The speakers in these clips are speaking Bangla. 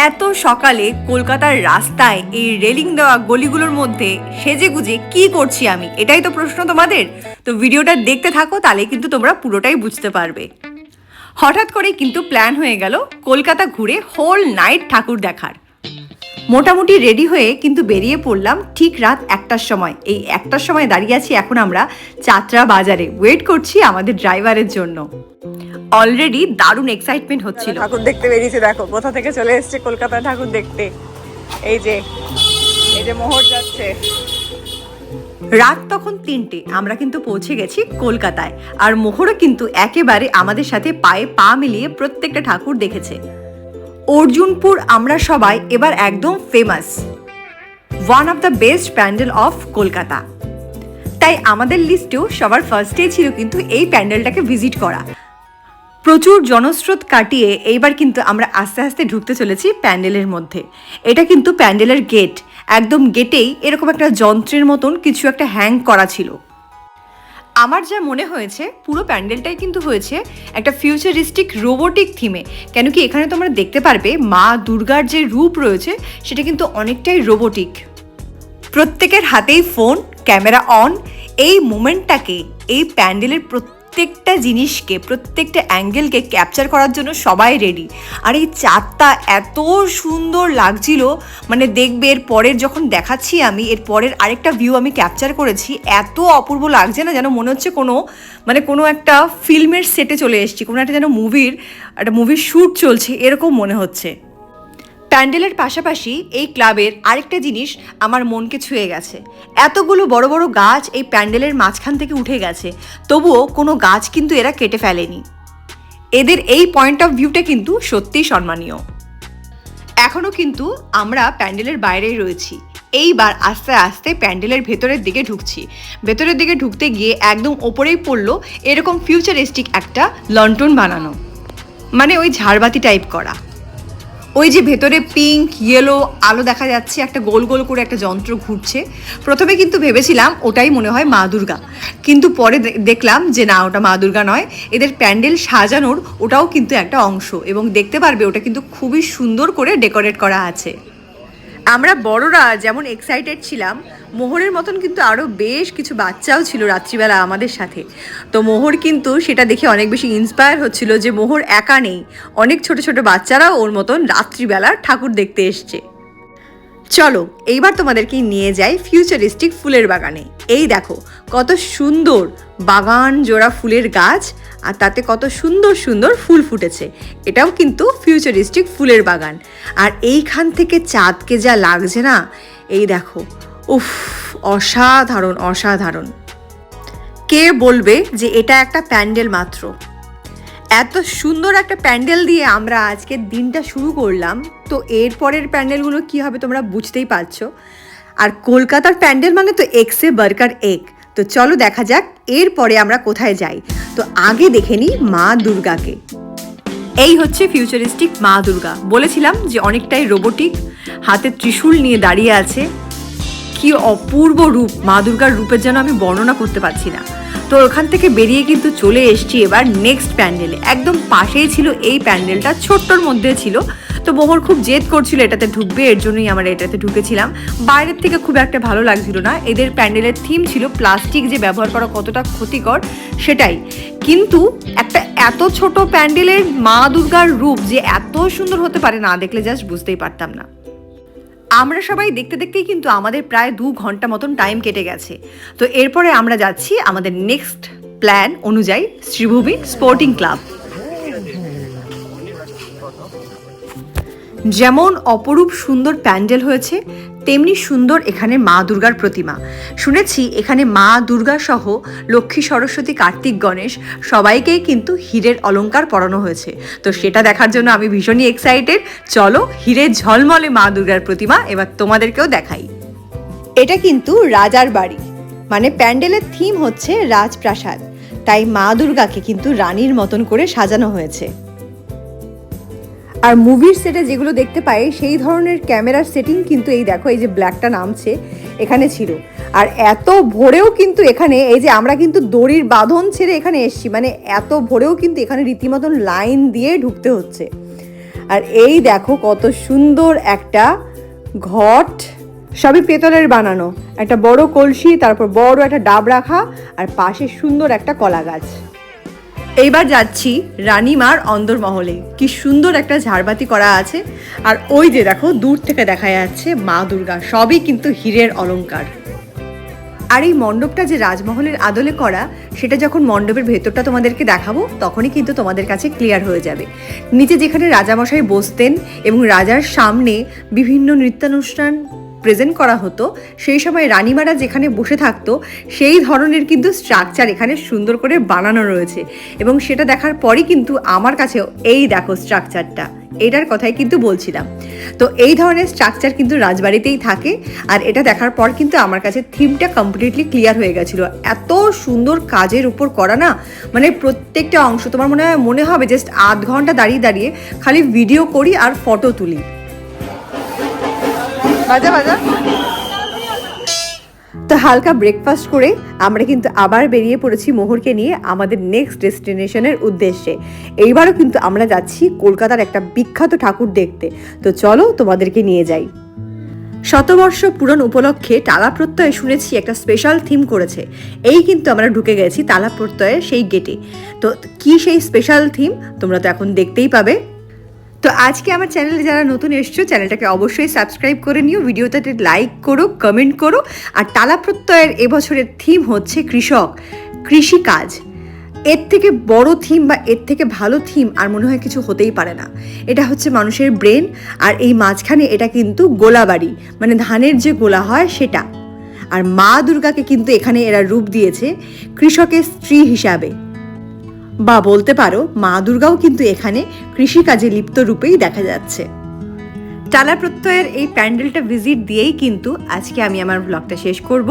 এত সকালে কলকাতার রাস্তায় এই রেলিং দেওয়া গলিগুলোর মধ্যে সেজেগুজে কি করছি আমি, এটাই তো প্রশ্ন তোমাদের। তো ভিডিওটা দেখতে থাকো, তাহলে কিন্তু তোমরা পুরোটাই বুঝতে পারবে। হঠাৎ করে কিন্তু প্ল্যান হয়ে গেল কলকাতা ঘুরে হোল নাইট ঠাকুর দেখার। মোটামুটি রেডি হয়ে কিন্তু বেরিয়ে পড়লাম ঠিক রাত 1টার সময়। এই 1টার সময় দাঁড়িয়ে আছি এখন আমরা চাত্রা বাজারে, ওয়েট করছি আমাদের ড্রাইভারের জন্য। অলরেডি দারুণ এক্সাইটমেন্ট হচ্ছিল। ঠাকুর দেখতে বেরিয়েছে, দেখো কোথা থেকে চলে এসেছে কলকাতা ঠাকুর দেখতে। এই যে মোহর যাচ্ছে। রাত তখন 3টে, আমরা কিন্তু পৌঁছে গেছি কলকাতায়। আর মোহরও কিন্তু একেবারে আমাদের সাথে পায়ে পা মিলিয়ে প্রত্যেকটা ঠাকুর দেখেছে। অর্জুনপুর আমরা সবাই এবার একদম famous, one of the best pandal of Kolkata. তাই আমাদের লিস্টেও সবার ফার্স্টে ছিল কিন্তু এই প্যান্ডেলটাকে ভিজিট করা। প্রচুর জনস্রোত কাটিয়ে এইবার কিন্তু আমরা আস্তে আস্তে ঢুকতে চলেছি প্যান্ডেলের মধ্যে। এটা কিন্তু প্যান্ডেলের গেট, একদম গেটেই এরকম একটা যন্ত্রের মতন কিছু একটা হ্যাং করা ছিল। আমার যা মনে হয়েছে পুরো প্যান্ডেলটাই কিন্তু হয়েছে একটা ফিউচারিস্টিক রোবোটিক থিমে। কেন কি এখানে তোমরা দেখতে পারবে মা দুর্গার যে রূপ রয়েছে সেটা কিন্তু অনেকটাই রোবোটিক। প্রত্যেকের হাতেই ফোন, ক্যামেরা অন। এই মোমেন্টটাকে, এই প্যান্ডেলের প্রত্যেকটা জিনিসকে, প্রত্যেকটা অ্যাঙ্গেলকে ক্যাপচার করার জন্য সবাই রেডি। আর এই চাঁদটা এত সুন্দর লাগছিল, মানে দেখবে এর পরের যখন দেখাচ্ছি আমি, এর পরের আরেকটা ভিউ আমি ক্যাপচার করেছি, এত অপূর্ব লাগছে না, যেন মনে হচ্ছে কোনো একটা ফিল্মের সেটে চলে এসেছি, কোনো একটা যেন মুভির শ্যুট চলছে এরকম মনে হচ্ছে। প্যান্ডেলের পাশাপাশি এই ক্লাবের আরেকটা জিনিস আমার মনকে ছুঁয়ে গেছে। এতগুলো বড় বড় গাছ এই প্যান্ডেলের মাঝখান থেকে উঠে গেছে, তবুও কোনো গাছ কিন্তু এরা কেটে ফেলেনি। এদের এই পয়েন্ট অফ ভিউটা কিন্তু সত্যিই সম্মানীয়। এখনও কিন্তু আমরা প্যান্ডেলের বাইরেই রয়েছি। এইবার আস্তে আস্তে প্যান্ডেলের ভেতরের দিকে ঢুকছি। ভেতরের দিকে ঢুকতে গিয়ে একদম ওপরেই পড়লো এরকম ফিউচারিস্টিক একটা লন্ঠন বানানো, মানে ওই ঝাড়বাতি টাইপ করা। ওই যে ভেতরে পিঙ্ক ইয়েলো আলো দেখা যাচ্ছে, একটা গোল গোল করে একটা যন্ত্র ঘুরছে। প্রথমে কিন্তু ভেবেছিলাম ওটাই মনে হয় মা দুর্গা, কিন্তু পরে দেখলাম যে না, ওটা মা দুর্গা নয়, এদের প্যান্ডেল সাজানোর ওটাও কিন্তু একটা অংশ। এবং দেখতে পারবে ওটা কিন্তু খুবই সুন্দর করে ডেকোরেট করা আছে। আমরা বড়রা যেমন এক্সাইটেড ছিলাম, মোহরের মতন কিন্তু আরও বেশ কিছু বাচ্চাও ছিল রাত্রিবেলা আমাদের সাথে। তো মোহর কিন্তু সেটা দেখে অনেক বেশি ইন্সপায়ার হচ্ছিল যে মোহর একা নেই, অনেক ছোট ছোট বাচ্চারাও ওর মতন রাত্রিবেলা ঠাকুর দেখতে এসছে। চলো এইবার তোমাদেরকে নিয়ে যাই ফিউচারিস্টিক ফুলের বাগানে। এই দেখো কত সুন্দর বাগান জোড়া ফুলের গাছ, আর তাতে কত সুন্দর সুন্দর ফুল ফুটেছে। এটাও কিন্তু ফিউচারিস্টিক ফুলের বাগান। আর এইখান থেকে চাঁদকে যা লাগছে না, এই দেখো, উফ, অসাধারণ অসাধারণ। কে বলবে যে এটা একটা প্যান্ডেল মাত্র? এত সুন্দর একটা প্যান্ডেল দিয়ে আমরা আজকের দিনটা শুরু করলাম। তো এরপরের প্যান্ডেলগুলো কী হবে তোমরা বুঝতেই পারছো। আর কলকাতার প্যান্ডেল মানে তো এক্সে বার্কার এক। তো চলো দেখা যাক এরপরে আমরা কোথায় যাই। তো আগে দেখে নিই মা দুর্গাকে। এই হচ্ছে ফিউচারিস্টিক মা দুর্গা। বলেছিলাম যে অনেকটাই রোবোটিক, হাতে ত্রিশূল নিয়ে দাঁড়িয়ে আছে। কি অপূর্ব রূপ, মা দুর্গার রূপের যেন আমি বর্ণনা করতে পারছি না। তো ওখান থেকে বেরিয়ে কিন্তু চলে এসছি এবার নেক্সট প্যান্ডেলে। একদম পাশেই ছিল এই প্যান্ডেলটা, ছোট্টর মধ্যে ছিল। তো মোহর খুব জেদ করছিল এটাতে ঢুকবে, এর জন্যই আমরা এটাতে ঢুকেছিলাম। বাইরের থেকে খুব একটা ভালো লাগছিল না। এদের প্যান্ডেলের থিম ছিল প্লাস্টিক যে ব্যবহার করা কতটা ক্ষতিকর সেটাই। কিন্তু একটা এত ছোট প্যান্ডেলের মা দুর্গার রূপ যে এত সুন্দর হতে পারে, না দেখলে জাস্ট বুঝতেই পারতাম না। আমরা সবাই দেখতে দেখতেই কিন্তু আমাদের প্রায় 2 ঘন্টা মতন টাইম কেটে গেছে। তো এরপরে আমরা যাচ্ছি আমাদের নেক্সট প্ল্যান অনুযায়ী শ্রীভূমি স্পোর্টিং ক্লাব। যেমন অপরূপ সুন্দর প্যান্ডেল হয়েছে, তেমনি সুন্দর এখানে মা দুর্গার প্রতিমা। শুনেছি এখানে মা দুর্গা সহ লক্ষ্মী, সরস্বতী, কার্তিক, গণেশ সবাইকেই কিন্তু হীরের অলংকার পরানো হয়েছে। তো সেটা দেখার জন্য আমি ভীষণই এক্সাইটেড। চলো হীরের ঝলমলে মা দুর্গার প্রতিমা এবার তোমাদেরকেও দেখাই। এটা কিন্তু রাজার বাড়ি, মানে প্যান্ডেলের থিম হচ্ছে রাজপ্রাসাদ, তাই মা দুর্গাকে কিন্তু রানীর মতন করে সাজানো হয়েছে। আর মুভির সেটে যেগুলো দেখতে পাই সেই ধরনের ক্যামেরার সেটিং কিন্তু এই দেখো, এই যে ব্ল্যাকটা নামছে এখানে ছিল। আর এত ভোরেও কিন্তু এখানে, এই যে আমরা কিন্তু দড়ির বাঁধন ছেড়ে এখানে এসছি, মানে এত ভোরেও কিন্তু এখানে রীতিমতন লাইন দিয়ে ঢুকতে হচ্ছে। আর এই দেখো কত সুন্দর একটা ঘট, সবই পেতলের বানানো। একটা বড় কলসি, তারপর বড় একটা ডাব রাখা, আর পাশে সুন্দর একটা কলা গাছ। এইবার যাচ্ছি রানীমার অন্দরমহলে। কি সুন্দর একটা ঝাড়বাতি করা আছে, আর ওই যে দেখো দূর থেকে দেখা যাচ্ছে মা দুর্গা, সবই কিন্তু হীরের অলংকার। আর এই মণ্ডপটা যে রাজমহলের আদলে করা, সেটা যখন মণ্ডপের ভেতরটা তোমাদেরকে দেখাবো তখনই কিন্তু তোমাদের কাছে ক্লিয়ার হয়ে যাবে। নিচে যেখানে রাজামশাই বসতেন এবং রাজার সামনে বিভিন্ন নৃত্যানুষ্ঠান প্রেজেন্ট করা হতো, সেই সময় রানীমারা যেখানে বসে থাকতো সেই ধরনের কিন্তু স্ট্রাকচার এখানে সুন্দর করে বানানো রয়েছে। এবং সেটা দেখার পরই কিন্তু আমার কাছেও এই দেখো স্ট্রাকচারটা, এটার কথাই কিন্তু বলছিলাম। তো এই ধরনের স্ট্রাকচার কিন্তু রাজবাড়িতেই থাকে, আর এটা দেখার পর কিন্তু আমার কাছে থিমটা কমপ্লিটলি ক্লিয়ার হয়ে গেছিলো। এত সুন্দর কাজের উপর করা না, মানে প্রত্যেকটা অংশ তোমার মনে হবে জাস্ট আধ ঘন্টা দাঁড়িয়ে দাঁড়িয়ে খালি ভিডিও করি আর ফটো তুলি। বাজা বাজা। তো হালকা ব্রেকফাস্ট করে আমরা কিন্তু আবার বেরিয়ে পড়েছি মোহরকে নিয়ে আমাদের নেক্সট ডেস্টিনেশনের উদ্দেশ্যে। এইবারও কিন্তু আমরা যাচ্ছি কলকাতার একটা বিখ্যাত ঠাকুর দেখতে। তো চলো তোমাদেরকে নিয়ে যাই। শতবর্ষ পূরণ উপলক্ষে টালা প্রত্যয়ে শুনেছি একটা স্পেশাল থিম করেছে। এই কিন্তু আমরা ঢুকে গেছি টালা প্রত্যয়ের সেই গেটে। তো কি সেই স্পেশাল থিম তোমরা তো এখন দেখতেই পাবে। তো আজকে আমার চ্যানেলে যারা নতুন এসছো, চ্যানেলটাকে অবশ্যই সাবস্ক্রাইব করে নিও, ভিডিওটাতে লাইক করো, কমেন্ট করো। আর টালা প্রত্যয়ের এবছরের থিম হচ্ছে কৃষক, কৃষিকাজ। এর থেকে বড় থিম বা এর থেকে ভালো থিম আর মনে হয় কিছু হতেই পারে না। এটা হচ্ছে মানুষের ব্রেন, আর এই মাঝখানে এটা কিন্তু গোলাবাড়ি, মানে ধানের যে গোলা হয় সেটা। আর মা দুর্গাকে কিন্তু এখানে এরা রূপ দিয়েছে কৃষকের স্ত্রী হিসাবে, বা বলতে পারো মা দুর্গাও কিন্তু এখানে কৃষিকাজে লিপ্ত রূপেই দেখা যাচ্ছে। টালা প্রত্যয়ের এই প্যান্ডেলটা ভিজিট দিয়েই কিন্তু আজকে আমি আমার ব্লগটা শেষ করব।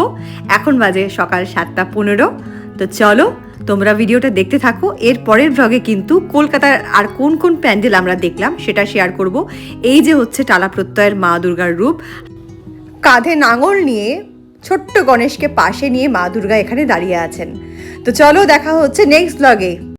এখন বাজে সকাল 7:15। তো চলো তোমরা ভিডিওটা দেখতে থাকো। এর পরের ব্লগে কিন্তু কলকাতার আর কোন কোন প্যান্ডেল আমরা দেখলাম সেটা শেয়ার করব। এই যে হচ্ছে টালা প্রত্যয়ের মা দুর্গার রূপ, কাঁধে নাঙল নিয়ে ছোট্ট গণেশকে পাশে নিয়ে মা দুর্গা এখানে দাঁড়িয়ে আছেন। তো চলো দেখা হচ্ছে নেক্সট ব্লগে।